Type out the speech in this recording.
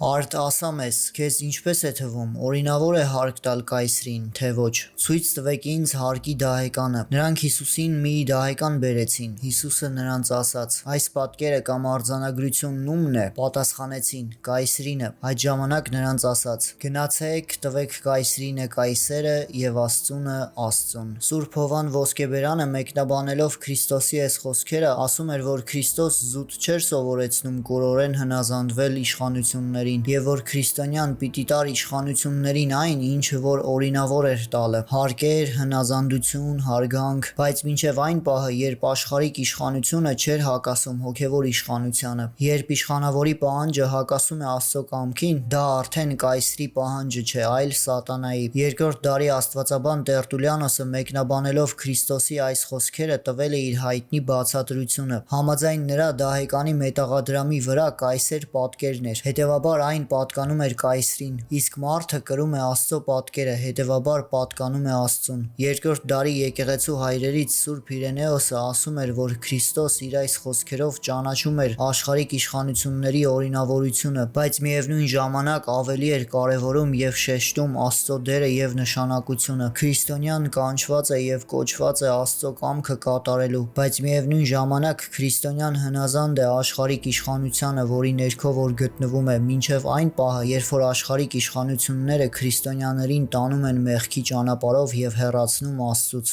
Արդ ասա մեզ, քեզ ինչպես է թվում, օրինավոր է հարկ տալ կայսրին, թե ոչ։ Ցույց տվեք ինձ հարկի դահեկանը։ Նրանք Հիսուսին մի դահեկան բերեցին։ Հիսուսը նրանց ասաց. այս պատկերը կամ արձանագրությունն ումն է։ Պատասխանեցին. կայսրինը։ Այդ ժամանակ նրանց ասաց. գնացեք, տվեք կայսրինը կայսերը և Աստծունը Աստծուն։ Սուրբ Հովան Ոսկեբերանը մեկնաբանելով Քրիստոսի այս խոսքերը ասում էր, որ Քրիստոս զուտ չէր սովորեցնում կորորեն հնազանդվել իշխանություններին և որ քրիստոնյան պիտի տար իշխանություններին այն, ինչը որ օրինավոր էր տալը, հարկեր, հնազանդություն, հարգանք, բայց մինչև այն պահը, երբ աշխարհիկ իշխանությունը չէր հակասում հոգևոր իշխանությանը, երբ իշխանավորի պահանջը հակասում է Աստծո կամքին, դա արդեն կայսրի պահանջը չէ, այլ սատանայի։ Երկրորդ դարի աստվածաբան Տերտուլիանոսը մեկնաբանելով Քրիստոսի այս խոսքերը տվել է իր հայտնի բացատրությունը։ Համաձայն նրա դահեկանի մետաղադրամի վրա կայսեր պատկերն էր, հետևաբար այն պատկանում էր կայսրին, իսկ մարդը կրում է Աստծո պատկերը, հետևաբար պատկանում է Աստծուն։ Երկրորդ դարի եկեղեցու հայրերից Սուրբ Իրենեոսը ասում էր, որ Քրիստոս իր այս խոսքերով ճանաչում էր աշխարհիկ իշխանությունների օրինավորությունը, բայց միևնույն ժամանակ ավելի էր կարևորում և շեշտում Աստծո դերը և նշանակությունը։ Քրիստոնյան կանչված է և կոչված է Աստծո կամքը կատարելու, բայց միևնույն ժամանակ քրիստոնյան հնազանդ է աշխարհիկ իշխանությանը, որի ներքո որ գտնվում է, մինչև այն պահը, երբ որ աշխարհիկ իշխանությունները քրիստոնյաներին տանում են մեղքի ճանապարհով և հեռացնում Աստծուց։